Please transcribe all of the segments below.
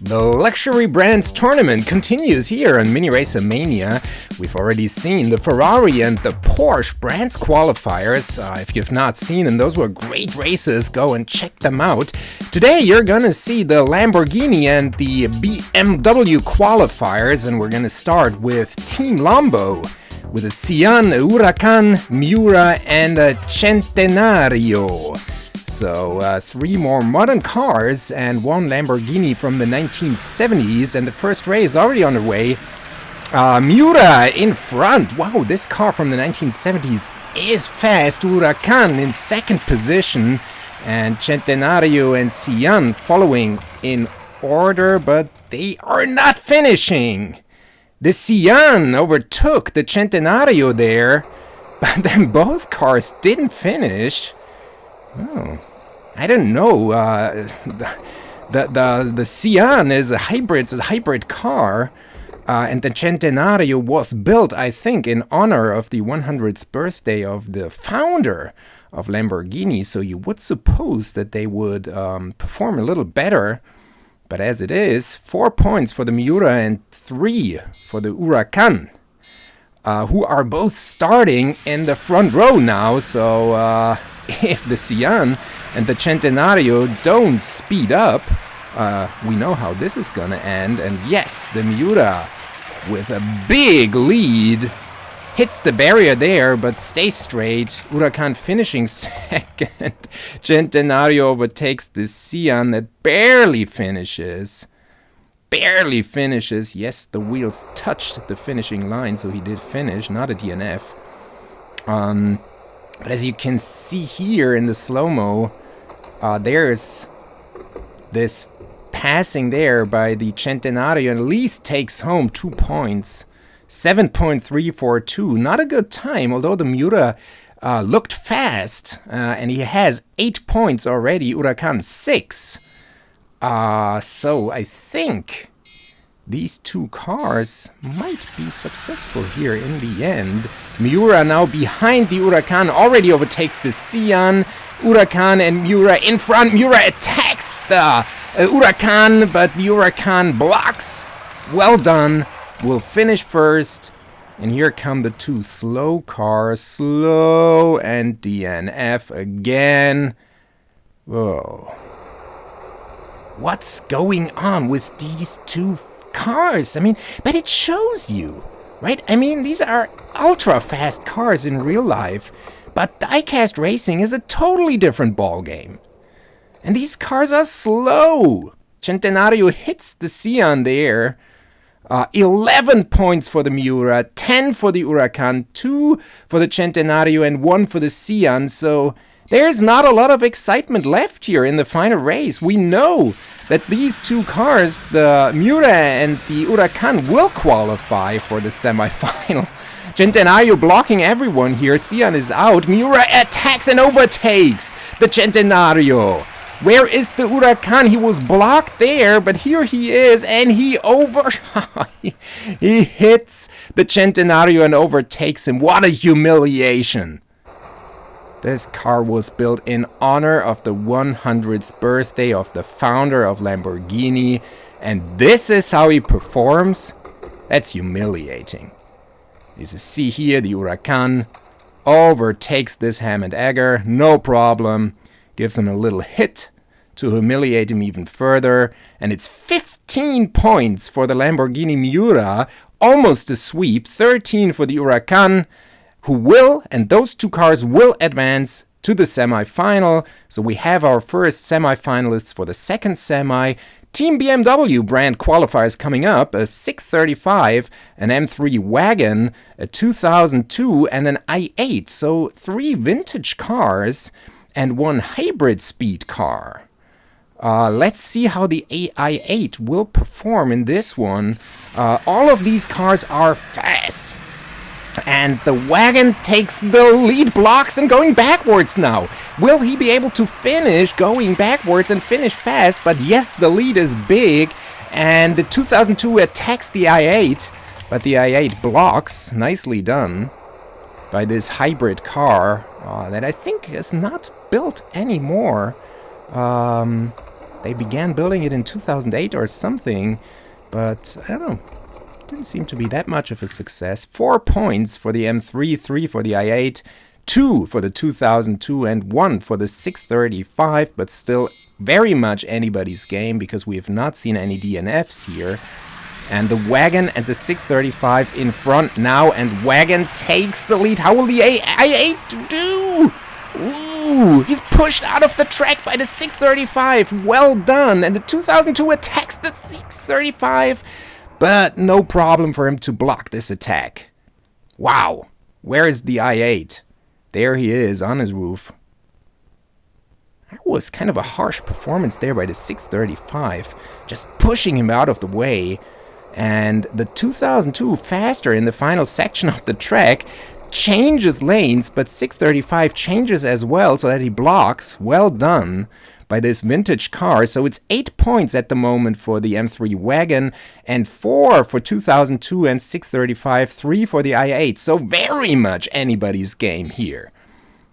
The Luxury Brands tournament continues here on Mini Racer Mania. We've already seen the Ferrari and the Porsche Brands qualifiers. If you've not seen them, those were great races. Go and check them out. Today you're gonna see the Lamborghini and the BMW qualifiers, and we're gonna start with Team Lambo with a Sian, a Huracan, Miura, and a Centenario. So, three more modern cars and one Lamborghini from the 1970s, and the first race already on the way. Miura in front. Wow, this car from the 1970s is fast. Huracan in second position, and Centenario and Sian following in order, but they are not finishing. The Sian overtook the Centenario there, but then both cars didn't finish. Oh, I don't know. The Sian is a hybrid. It's a hybrid car, and the Centenario was built, I think, in honor of the 100th birthday of the founder of Lamborghini. So you would suppose that they would perform a little better. But as it is, 4 points for the Miura and 3 for the Huracan, who are both starting in the front row now. So if the Sian and the Centenario don't speed up, we know how this is gonna end. And yes, the Miura with a big lead hits the barrier there, but stays straight. Huracan finishing second. Centenario overtakes the Sian that barely finishes. Yes, the wheels touched the finishing line, so he did finish, not a DNF. But as you can see here in the slow-mo, there's this passing there by the Centenario, and at least takes home 2 points. 7.342. Not a good time, although the Miura looked fast, and he has 8 points already. Huracan 6. So I think these two cars might be successful here in the end. Miura now behind the Huracan, already overtakes the Sian. Huracan and Miura in front. Miura attacks the Huracan, but the Huracan blocks. Well done. Will finish first. And here come the two slow cars. Slow and DNF again. Whoa. What's going on with these two cars? I mean, but it shows you, right? I mean, these are ultra fast cars in real life, but diecast racing is a totally different ball game. And these cars are slow. Centenario hits the Sian there. 11 points for the Miura, 10 for the Huracan, 2 for the Centenario, and 1 for the Sian. So there's not a lot of excitement left here in the final race. We know that these two cars, the Miura and the Huracan, will qualify for the semifinal. Centenario blocking everyone here. Sian is out. Miura attacks and overtakes the Centenario. Where is the Huracan? He was blocked there, but here he is, and he he hits the Centenario and overtakes him. What a humiliation. This car was built in honor of the 100th birthday of the founder of Lamborghini, and this is how he performs? That's humiliating. You see here, the Huracan overtakes this ham and egger, no problem. Gives him a little hit to humiliate him even further. And it's 15 points for the Lamborghini Miura. Almost a sweep. 13 for the Huracan, who will, and those two cars will advance to the semifinal. So we have our first semifinalists for the second semi. Team BMW brand qualifiers coming up, a 635, an M3 wagon, a 2002, and an i8. So 3 vintage cars and 1 hybrid speed car. Let's see how the i8 will perform in this one. All of these cars are fast. And the wagon takes the lead, blocks, and going backwards now. Will he be able to finish going backwards and finish fast? But yes, the lead is big. And the 2002 attacks the i8. But the i8 blocks. Nicely done by this hybrid car that I think is not built anymore. They began building it in 2008 or something, but I don't know. Didn't seem to be that much of a success. 4 points for the M3, 3 for the i8, 2 for the 2002, and 1 for the 635, but still very much anybody's game because we have not seen any DNFs here. And the wagon and the 635 in front now, and wagon takes the lead. How will the i8 do? Ooh, he's pushed out of the track by the 635. Well done. And the 2002 attacks the 635, but no problem for him to block this attack. Wow. Where is the i8? There he is on his roof. That was kind of a harsh performance there by the 635, just pushing him out of the way. And the 2002 faster in the final section of the track changes lanes, but 635 changes as well so that he blocks. Well done by this vintage car. So it's 8 points at the moment for the M3 wagon and 4 for 2002 and 635, 3 for the i8. So very much anybody's game here.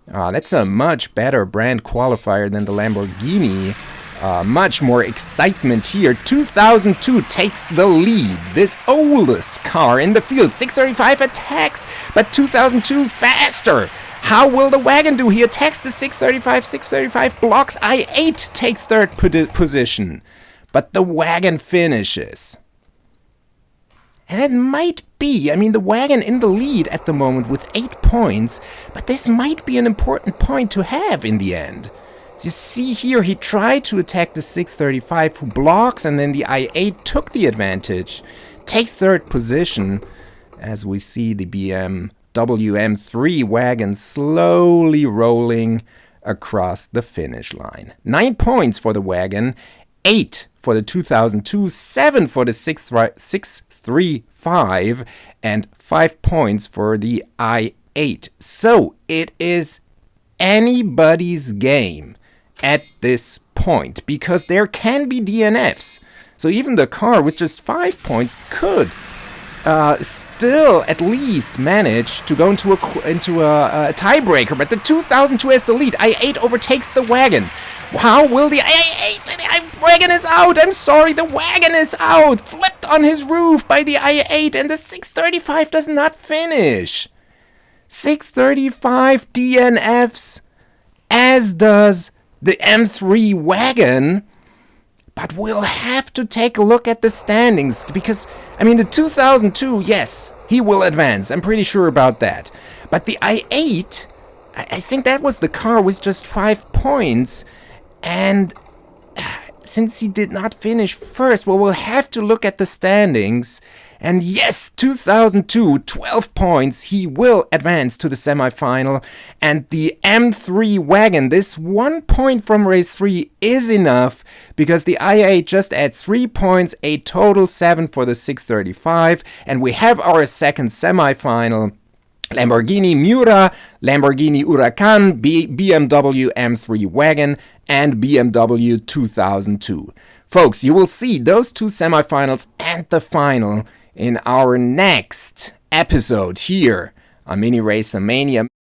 That's a much better brand qualifier than the Lamborghini. Much more excitement here. 2002 takes the lead. This oldest car in the field. 635 attacks, but 2002 faster. How will the wagon do? He attacks the 635. 635 blocks. i8 takes third position. But the wagon finishes. And that might be, I mean, the wagon in the lead at the moment with 8 points. But this might be an important point to have in the end. You see here, he tried to attack the 635 who blocks, and then the i8 took the advantage, takes third position, as we see the BMW M3 wagon slowly rolling across the finish line. 9 points for the wagon, 8 for the 2002, 7 for the 635, and 5 points for the i8. So it is anybody's game at this point, because there can be DNFs. So even the car with just 5 points could still at least manage to go into a tiebreaker. But the 2002 has the lead. i8 overtakes the wagon. How will the i8? The wagon is out. I'm sorry, the wagon is out. Flipped on his roof by the i8, and the 635 does not finish. 635 DNFs, as does the M3 wagon. But we'll have to take a look at the standings, because, I mean, the 2002, yes, he will advance. I'm pretty sure about that. But the i8, I think that was the car with just 5 points. And since he did not finish first, well, we'll have to look at the standings. And yes, 2002, 12 points. He will advance to the semifinal. And the M3 wagon, this 1 point from race 3 is enough, because the i8 just adds 3 points, a total 7 for the 635. And we have our second semifinal. Lamborghini Miura, Lamborghini Huracan, BMW M3 wagon, and BMW 2002. Folks, you will see those two semifinals and the final in our next episode here on Mini Racer Mania.